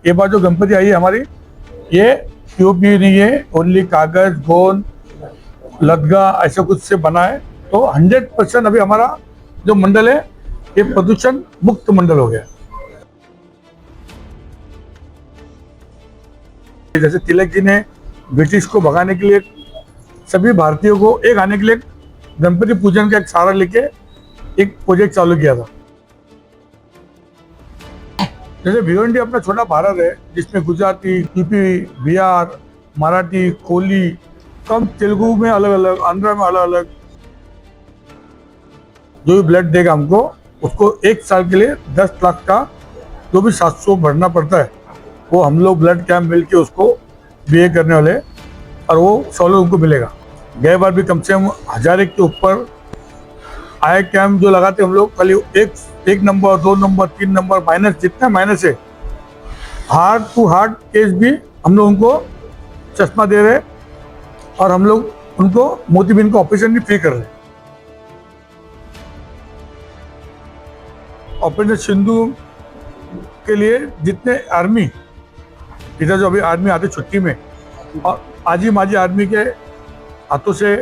ये बार जो गणपति आई है हमारी, ये पीओपी नहीं है, ओनली कागज, गोंद, लदगा ऐसा कुछ से बना है। तो 100% अभी हमारा जो मंडल है ये प्रदूषण मुक्त मंडल हो गया। जैसे तिलक जी ने ब्रिटिश को भगाने के लिए, सभी भारतीयों को एक आने के लिए गणपति पूजन का एक सहारा लेके एक प्रोजेक्ट चालू किया था। जैसे भिवंडी अपना छोटा भारत है जिसमें गुजराती, यूपी, बिहार, मराठी, कोली, कम तेलुगु में अलग अलग, आंध्र में अलग अलग। जो भी ब्लड देगा हमको, उसको एक साल के लिए 10 लाख का जो भी 700 भरना पड़ता है, वो हम लोग ब्लड कैंप मिल के उसको बीए करने वाले, और वो 100 लोगों को मिलेगा। गए बार भी कम से कम 1000 के ऊपर आए कैंप जो लगाते हम लोग, खाली एक नंबर, 2 नंबर, 3 नंबर, माइनस, जितना माइनस है, हार्ट टू हार्ट केस भी हम लोग उनको चश्मा दे रहे, और हम लोग उनको मोतीबिंद का ऑपरेशन भी फ्री कर रहे हैं। ऑपरेशन सिंधु के लिए जितने आर्मी इधर, जो अभी आर्मी आते छुट्टी में, और आजी माजी आर्मी के हाथों से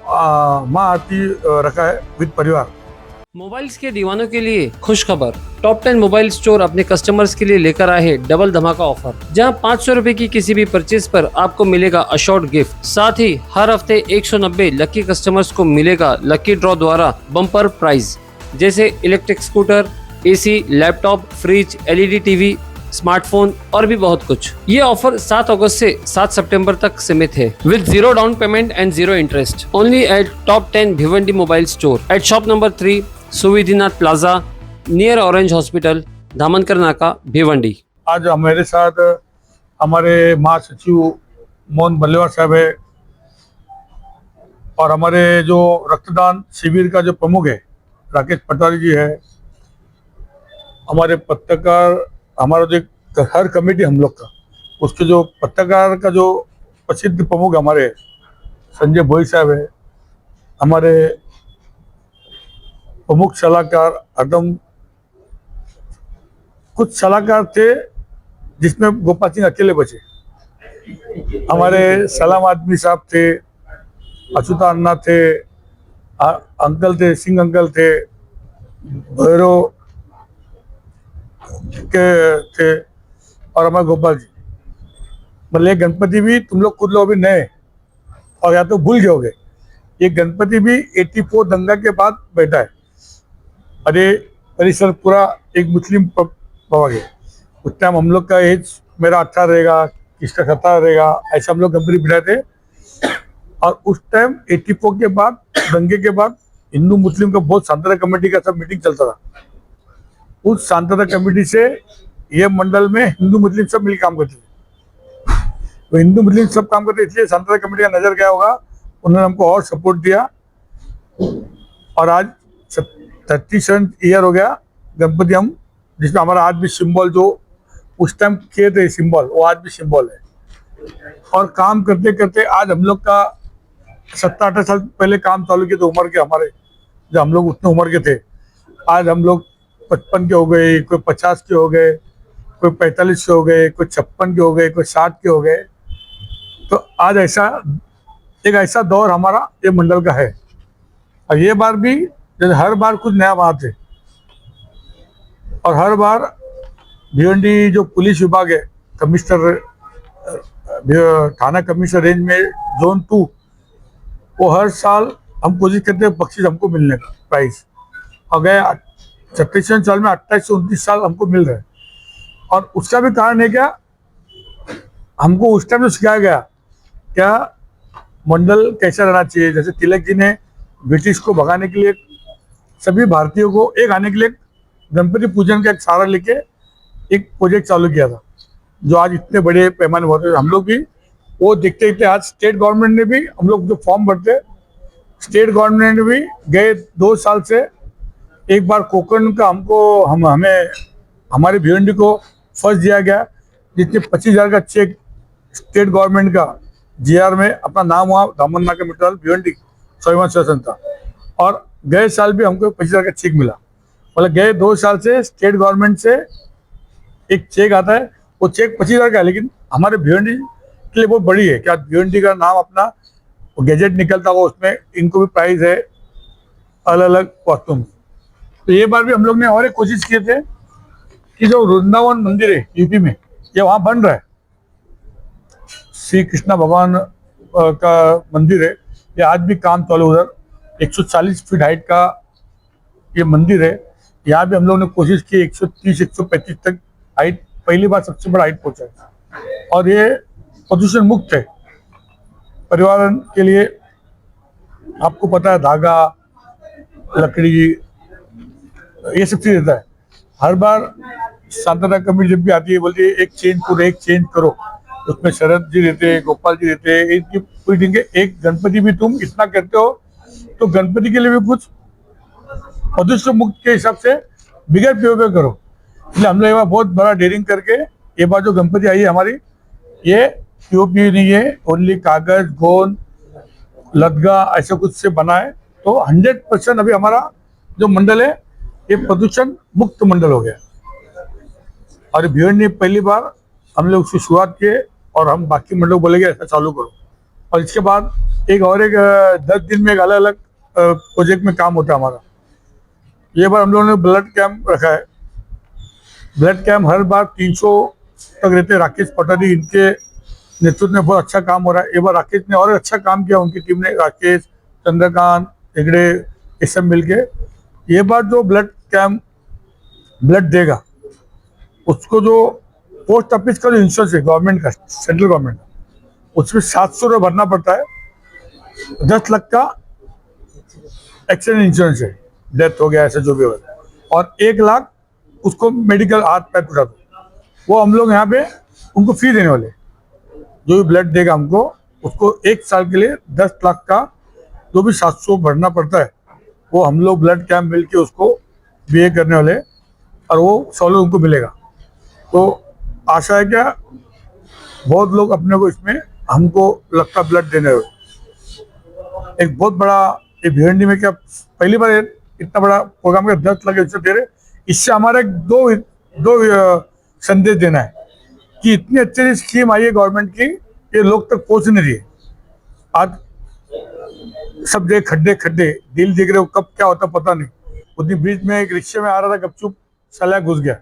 माँ आरती रखा है विद परिवार। मोबाइल्स के दीवानों के लिए खुश खबर, टॉप 10 मोबाइल स्टोर अपने कस्टमर्स के लिए लेकर आए हैं डबल धमाका ऑफर, जहां 500 रुपए की किसी भी परचेज पर आपको मिलेगा अशॉर्ट गिफ्ट। साथ ही हर हफ्ते 190 लकी कस्टमर्स को मिलेगा लकी ड्रॉ द्वारा बम्पर प्राइज, जैसे electric scooter, AC, laptop, fridge, LED TV, smartphone और भी बहुत कुछ। ये ऑफर 7 अगस्त से 7 सितंबर तक सीमित है, with 0 down payment and 0 interest, only eight top 10 Bhiwandi mobile store at shop number 3, Suvidhinath plaza, near orange hospital, Dhamankar नाका, भिवंडी। आज हमारे साथ हमारे महासचिव मोहन बल्लेवार साहब है, और हमारे जो रक्तदान शिविर का जो प्रमुख है राकेश पटवारी जी है, हमारे पत्रकार, हमारा जो हर कमेटी हम लोग का, उसके जो पत्रकार का जो प्रसिद्ध प्रमुख हमारे संजय भोई साहब है, हमारे प्रमुख सलाहकार, एकदम कुछ सलाहकार थे जिसमें गोपाल सिंह अकेले बचे, हमारे सलाम आदमी साहब थे, अछूता अन्ना थे, अंकल थे, सिंह अंकल थे, भैरव के थे, और हमारे गोपाल जी। मतलब गणपति भी तुम लोग खुद लोग अभी नए और या तो भूल गए, ये गणपति भी 84 दंगा के बाद बैठा है, और ये परिसर पूरा एक मुस्लिम पवा गया। उस टाइम हम लोग का एज, मेरा 18 रहेगा, किसका 17 रहेगा, ऐसा हम लोग गणपति बिठाए थे। और उस टाइम 84 के बाद, दंगे के बाद, हिंदू मुस्लिम का बहुत सांतरा कमेटी का सब मीटिंग चलता था। उस सांतरा कमेटी से ये मंडल में हिंदू मुस्लिम सब मिलकर काम करते थे। तो हिंदू मुस्लिम सब काम करते, इसलिए सांतरा कमेटी का नजर गया होगा, उन्होंने हमको और सपोर्ट दिया, और आज 37 ईयर हो गया गणपति हम, जिसमें हमारा आज भी सिंबल जो उस टाइम किए थे सिंबल, वो आज भी सिंबल है। और काम करते करते आज हम लोग का 17-18 साल पहले काम चालू किए थे उम्र के हमारे, जब हम लोग उतने उम्र के थे, आज हम लोग 55 के हो गए, कोई 50 के हो गए, कोई 45 के हो गए, कोई 56 के हो गए, कोई 60 के हो गए। तो आज ऐसा दौर हमारा ये मंडल का है। और ये बार भी जैसे हर बार कुछ नया बात है, और हर बार भिवंडी जो पुलिस विभाग है, कमिश्नर, थाना कमिश्नर रेंज में जोन 2, वो हर साल हम कोशिश करते हैं बख्शीश हमको मिलने का प्राइस, और गए 37 साल में 28 से 29 साल हमको मिल रहे हैं। और उसका भी कारण है क्या, हमको उस टाइम जो सिखाया गया क्या मंडल कैसा रहना चाहिए। जैसे तिलक जी ने ब्रिटिश को भगाने के लिए, सभी भारतीयों को एक आने के लिए गणपति पूजन का एक सहारा लेके एक प्रोजेक्ट चालू किया था, जो आज इतने बड़े पैमाने पर होते। हम लोग भी वो देखते देखते आज स्टेट गवर्नमेंट ने भी, हम लोग जो फॉर्म भरते, स्टेट गवर्नमेंट ने भी गए 2 साल से एक बार कोकण का हमें हमारे भिवंडी को फर्स्ट दिया गया, जिसमें 25,000 का चेक स्टेट गवर्नमेंट का जीआर में अपना नाम हुआ, दामन नाका मिट्टल भिवंडी स्वाभिमान शासन था। और गए साल भी हमको 25,000 का चेक मिला। मतलब गए 2 साल से स्टेट गवर्नमेंट से एक चेक आता है, वो चेक 25,000 का है, लेकिन हमारे भिवंडी के लिए बहुत बड़ी है। क्या भिवंडी का नाम अपना गैजेट निकलता हुआ, उसमें इनको भी प्राइस है अलग अलग वस्तुओं में। तो ये बार भी हम लोग ने और एक कोशिश किए थे कि जो वृंदावन मंदिर है यूपी में, ये वहाँ बन रहा है, श्री कृष्णा भगवान का मंदिर है, ये आज भी काम चालू उधर 140 फीट हाइट का ये मंदिर है। यहाँ भी हम लोग ने कोशिश की 130-135 तक हाइट, पहली बार सबसे बड़ा हाइट पहुंचा है। और ये प्रदूषण मुक्त है परिवार के लिए। आपको पता है धागा, लकड़ी, ये सब चीज रहता है। हर बार शांतना कमेटी जब भी आती है बोलती है एक चेंज करो। उसमें शरद जी रहते हैं, गोपाल जी रहते हैं, इनकी पूरी टीम के एक गणपति भी तुम इतना करते हो तो गणपति के लिए भी कुछ प्रदूषण मुक्त के हिसाब से बिगड़ प्रयोग करो। इसलिए हम लोग एक बार बहुत बड़ा डेयरिंग करके ये बार जो गणपति आई है हमारी, ये पीओपी नहीं है, ओनली कागज, गोंद, लदगा ऐसा कुछ से बना है। तो 100% अभी हमारा जो मंडल है ये प्रदूषण मुक्त मंडल हो गया। और भिवंडी पहली बार हम लोग उसकी शुरुआत किए और हम बाकी मंडलों को बोलेंगे ऐसा चालू करो। और इसके बाद एक 10 दिन में एक अलग अलग प्रोजेक्ट में काम होता है हमारा। ये बार हम लोगों ने ब्लड कैंप रखा है। ब्लड कैंप हर बार 300 तक रहते हैं। राकेश पटारी इनके नेतृत्व में बहुत अच्छा काम हो रहा है। ये बार राकेश ने और अच्छा काम किया, उनकी टीम ने, राकेश, चंद्रकांत, हेगड़े, ये सब मिलके ये बार जो ब्लड कैंप ब्लड देगा उसको जो पोस्ट ऑफिस का जो इंश्योरेंस है गवर्नमेंट का, सेंट्रल गवर्नमेंट का, उसमें 700 रुपये भरना पड़ता है। 10 लाख का एक्सीडेंट इंश्योरेंस है, डेथ हो गया ऐसा जो भी होगा, और 1 लाख उसको मेडिकल हाथ पैर टूटा तो वो हम लोग यहाँ पे उनको फ्री देने वाले। जो भी ब्लड देगा हमको उसको 1 साल के लिए 10 लाख का जो भी 700 भरना पड़ता है वो हम लोग ब्लड कैंप मिल के उसको बीए करने वाले, और वो सहूलत उनको मिलेगा। तो आशा है क्या बहुत लोग अपने को इसमें हमको लगता ब्लड देने हुए। एक बहुत बड़ा ये भिवंडी में क्या पहली बार इतना बड़ा प्रोग्राम का 10 लाख दे रहे। इससे हमारा दो संदेश देना है कि इतनी अच्छी स्कीम आई है गवर्नमेंट की, ये लोग तक पहुंच नहीं रही है। आज सब जगह खड्डे दिल देख रहे हो, कब क्या होता पता नहीं। उस दिन बीच में एक रिक्शे में आ रहा था, गपचुप साला घुस गया,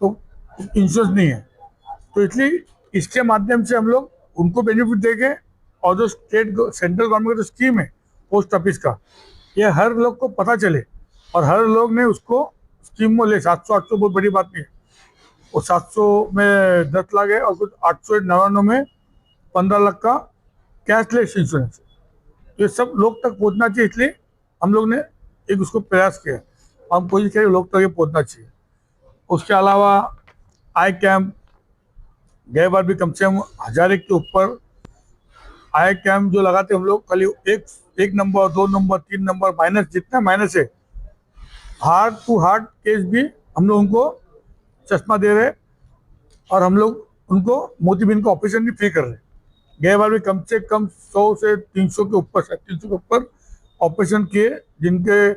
तो इंश्योरेंस नहीं है। तो इसलिए इसके माध्यम से हम लोग उनको बेनिफिट देंगे। और जो सेंट्रल गवर्नमेंट का जो स्कीम है पोस्ट ऑफिस का, ये हर लोग को पता चले और हर लोग ने उसको स्कीम में ले। 700-800 बहुत बड़ी बात नहीं है। वो 700 में 10 लाख है और कुछ 899 में 15 लाख का कैशलेस इंश्योरेंस। ये सब लोग तक पहुंचना चाहिए, इसलिए हम लोग ने एक उसको प्रयास किया। हम कोशिश करें लोग तक ये पहुंचना चाहिए। उसके अलावा आई कैंप गए बार भी कम से कम 1000 के ऊपर आई कैंप जो लगाते हम लोग, खाली एक नंबर, 2 नंबर, 3 नंबर, माइनस जितना माइनस है, हार्ट टू हार्ट केस भी हम लोग उनको चश्मा दे रहे। और हम लोग उनको मोतीबिंद का ऑपरेशन भी फ्री कर रहे। गए बार भी कम से कम 100 से 300 के ऊपर, 300 के ऊपर ऑपरेशन किए, जिनके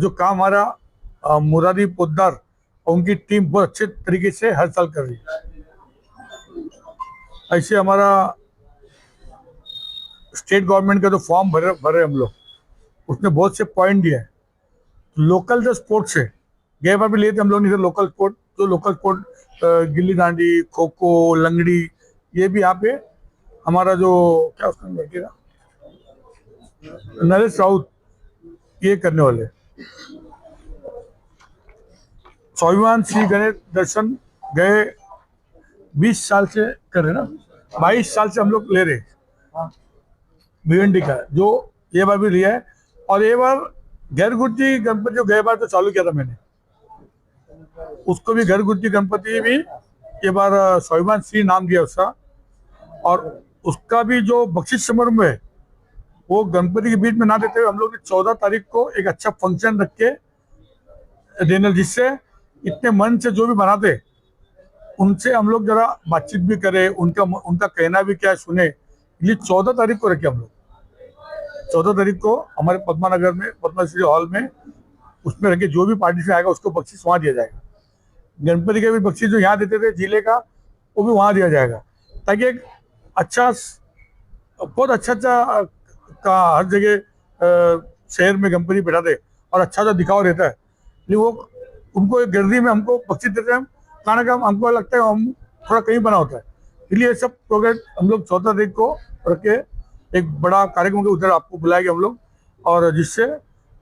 जो काम हमारा मुरारी पोद्दार और उनकी टीम बहुत अच्छे तरीके से हर साल कर रही है। ऐसे हमारा स्टेट गवर्नमेंट का जो फॉर्म भर रहे हम लोग, उसमें बहुत से पॉइंट दिए हैं। लोकल जो स्पोर्ट्स है, गए बार भी लिए थे हम लोग, नहीं लोकल स्पोर्ट, जो लोकल स्पोर्ट गिल्ली डांडी, खो खो, लंगड़ी, ये भी यहाँ पे हमारा जो क्या उसका नाम बैठेगा, नरेश राउत, ये करने वाले। स्वाभिमान श्री गणेश दर्शन गए 20 साल से कर रहे ना, 22 साल से हम लोग ले रहे भिवंडी का, जो ये बार भी लिया है। और ये बार घरगुटी गणपति जो गए बार तो चालू किया था मैंने, उसको भी घरगुटी गणपति भी ये बार स्वाभिमान श्री नाम दिया उसका। और उसका भी जो बख्शिश समारोह है वो गणपति के बीच में ना देते हुए हम लोग ने 14 तारीख को एक अच्छा फंक्शन रख के देना, जिससे इतने मन से जो भी बनाते उनसे हम लोग जरा बातचीत भी करें, उनका कहना भी क्या है सुने। इसलिए 14 तारीख को रखे हम लोग। 14 तारीख को हमारे पद्मानगर में पद्मश्री हॉल में उसमें रखे, जो भी पार्टी से आएगा उसको बख्शिश वहाँ दिया जाएगा। गणपति का भी बख्शीश जो यहाँ देते थे जिले का, वो भी वहाँ दिया जाएगा, ताकि एक अच्छा, बहुत अच्छा अच्छा का हर जगह शहर में गणपति बैठाते और अच्छा सा दिखावा रहता है। लेकिन वो उनको एक गर्दी में हमको बख्शीश देते हैं, हम खाना का हमको लगता है हम थोड़ा कहीं बना होता है। इसलिए ये सब प्रोग्राम हम लोग 14 तारीख को रख के एक बड़ा कार्यक्रम के उधर आपको बुलाएंगे हम लोग, और जिससे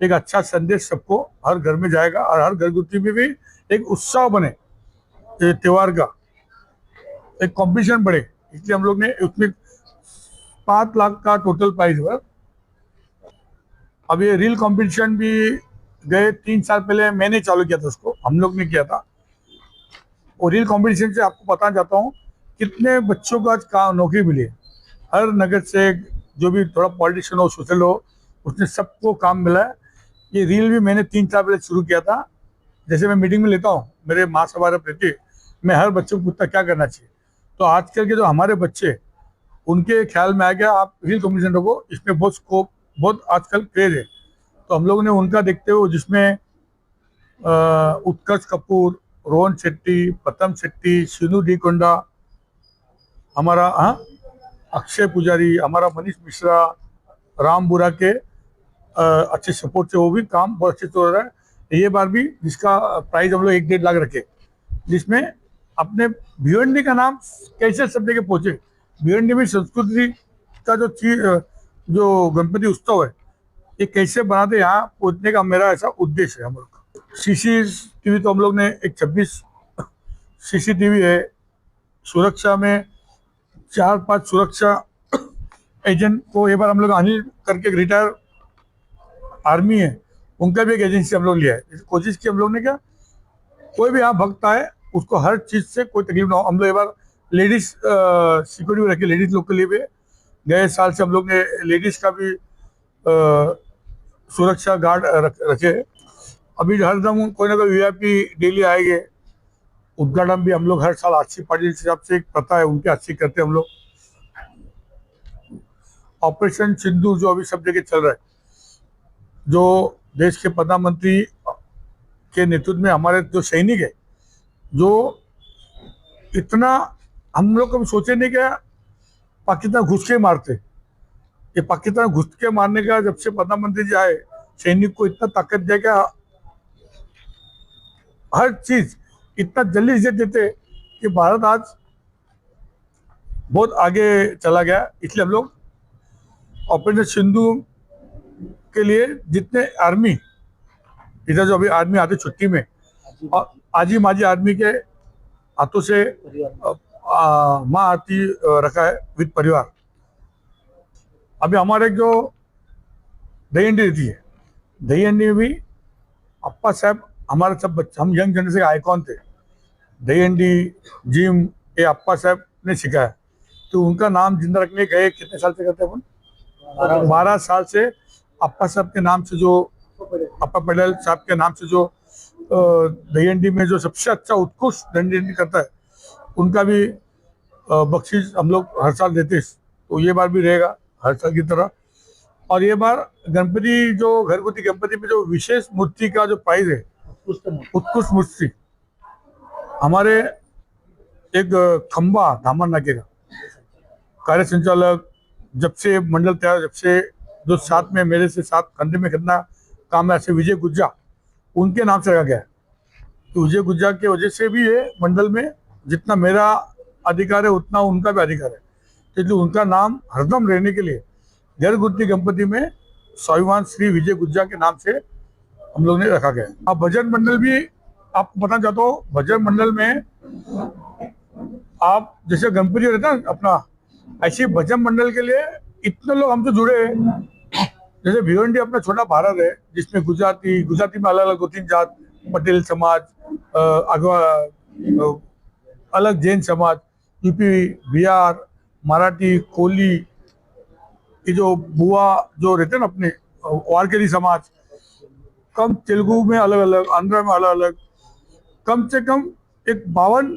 एक अच्छा संदेश सबको हर घर में जाएगा और हर घरगुती में भी एक उत्साह बने ये त्योहार का, एक कंपटीशन बढ़े। इसलिए हम लोग ने उसमें 5 लाख का टोटल प्राइज हुआ। अब ये रील कंपटीशन भी गए 3 साल पहले मैंने चालू किया था, उसको हम लोग ने किया था। और रील कंपटीशन से आपको बताना चाहता हूँ कितने बच्चों को आज काम नौकरी मिली है। हर नगर से जो भी थोड़ा पॉलिटिशियन हो, सोशल हो, उसने सबको काम मिला है। ये रील भी मैंने 3 साल पहले शुरू किया था। जैसे मैं मीटिंग में लेता हूँ, मेरे महासभा रहती, मैं हर बच्चे को पूछता क्या करना चाहिए। तो आजकल के जो हमारे बच्चे, उनके ख्याल में आ गया आप रील कंपटीशन रखो, इसमें बहुत स्कोप, बहुत आजकल क्रेज है। तो हम लोगों ने उनका देखते हुए, जिसमें उत्कर्ष कपूर, रोहन शेट्टी, प्रथम शेट्टी, शिनू डी कोंडा, हमारा अक्षय पुजारी, हमारा मनीष मिश्रा, राम बुरा के अच्छे सपोर्ट से वो भी काम बहुत अच्छे से हो रहा है। ये बार भी जिसका प्राइस हम लोग 1-1.5 लाख रखे, जिसमें अपने भिवंडी का नाम कैसे सब जगह पहुंचे। भिवंडी में संस्कृति का जो चीज, जो गणपति उत्सव है, ये कैसे बनाते यहाँ पहुंचने का मेरा ऐसा उद्देश्य है हम लोग का। CCTV तो हम लोग ने एक 26 CCTV है। सुरक्षा में 4-5 सुरक्षा एजेंट को ये बार हम लोग अनिल करके रिटायर आर्मी है, उनका भी एक एजेंसी हम लोग लिया है। कोशिश की हम लोग ने, क्या कोई भी यहाँ भक्त आए उसको हर चीज से कोई तकलीफ ना हो। हम लोग एक बार लेडीज सिक्योरिटी रखे, लेडीज लोग के लिए भी। गए साल से हम लोग ने लेडीज का भी सुरक्षा गार्ड रखे। अभी हरदम कोई ना कोई VIP डेली आएंगे। उद्घाटन भी हम लोग हर साल अच्छी पार्टी हिसाब से एक प्रथा है, उनके अच्छी करते हम लोग। ऑपरेशन सिंदूर जो अभी सब जगह चल रहा है, जो देश के प्रधानमंत्री के नेतृत्व में हमारे जो सैनिक है, जो इतना हम लोग कभी सोचे नहीं क्या पाकिस्तान घुस के मारते। ये पाकिस्तान घुस के मारने का जब से प्रधानमंत्री जी आए, सैनिक को इतना ताकत दिया क्या हर चीज इतना जल्दी इज्जत देते कि भारत आज बहुत आगे चला गया। इसलिए हम लोग ऑपरेशन सिंधु के लिए जितने आर्मी इधर, जो अभी आर्मी आते छुट्टी में, और आजी माजी आर्मी के हाथों से माँ आरती रखा है विद परिवार। अभी हमारे जो दही हंडी रहती है, दही हंडी में भी अप्पा साहब हमारे सब बच्चे, हम यंग जनरेशन के आइकॉन थे। दही हंडी, जिम, ये अप्पा साहब ने सिखाया। तो उनका नाम जिंदा रखने गए कितने साल से करते हैं अपन? 12 साल से अप्पा साहब के नाम से, जो अप्पा पटेल साहब के नाम से जो दही हंडी में जो सबसे अच्छा उत्कृष्ट दही हंडी करता है, उनका भी बख्शीश हम लोग हर साल देते हैं। तो ये बार भी रहेगा हर साल की तरह। और ये बार गणपति, जो घरगुती गणपति में जो विशेष मूर्ति का जो प्राइज है, उत्कृष्ट मूर्ति, हमारे एक खंबा धामन नाके का कार्य संचालक, जब से मंडल तैयार, जब से जो साथ में मेरे से साथ कंधे में कितना काम है, ऐसे विजय गुज्जा, उनके नाम से रखा गया है। तो विजय गुज्जा के वजह से भी ये मंडल में जितना मेरा अधिकार है उतना उनका भी अधिकार है। इसलिए उनका नाम हरदम रहने के लिए घरगुती गणपति में स्वाभिमान श्री विजय गुज्जा के नाम से हम लोग ने रखा गया। अब भजन मंडल भी आपको बताना चाहता हूँ। भजन मंडल में आप जैसे गणपति रहता है अपना, ऐसे भजन मंडल के लिए इतने लोग हमसे जुड़े हैं। जैसे भिवंडी अपना छोटा भारत है, जिसमें गुजराती में अलग अलग 2-3 जात, पटेल समाज, अलग जैन समाज, यूपी, बिहार, मराठी, कोली, ये जो बुआ जो रहते हैं ना अपने, वारकरी समाज, कम तेलुगु में अलग अलग, आंध्र में अलग अलग, कम से कम एक 52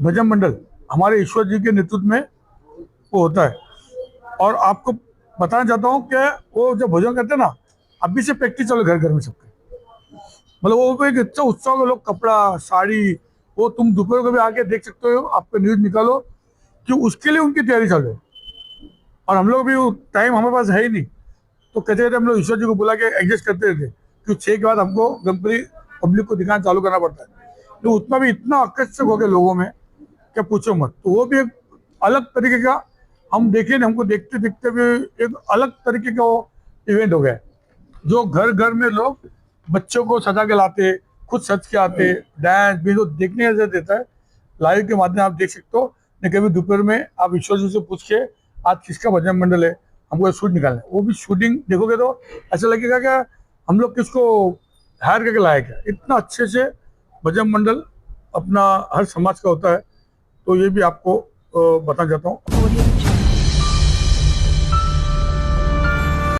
भजन मंडल हमारे ईश्वर जी के नेतृत्व में वो होता है। और आपको बताना चाहता हूँ कि वो जब भजन करते हैं ना, अभी से प्रैक्टिस चलो घर घर में सबके, मतलब वो भी एक इतना उत्साह के लोग, कपड़ा साड़ी, वो तुम दोपहर को भी आके देख सकते हो, आपको न्यूज निकालो कि उसके लिए उनकी तैयारी चालू है। और हम लोग भी टाइम हमारे पास है ही नहीं, तो कहते कहते हम लोग ईश्वर जी को बुला के एडजस्ट करते रहते कि 6 के बाद हमको गणपति पब्लिक को दिखाना चालू करना पड़ता है। तो उसमें भी इतना आकर्षक हो गया लोगों में, क्या पूछो मत। तो वो भी एक अलग तरीके का, हम देखे ना, हमको देखते देखते भी एक अलग तरीके का वो इवेंट हो गया है। जो घर घर में लोग बच्चों को सजा के लाते, खुद सज के आते, डांस भी तो देखने ऐसा देता है। लाइव के माध्यम आप देख सकते हो। नहीं कभी दोपहर में आप ईश्वर जी से पूछ के आज किसका भजन मंडल है, हमको शूट निकालना है, वो भी शूटिंग देखोगे तो ऐसा लगेगा क्या हम लोग किसको हायर करके लाए क्या। इतना अच्छे से भजन मंडल अपना हर समाज का होता है। तो ये भी आपको बताना चाहता हूँ।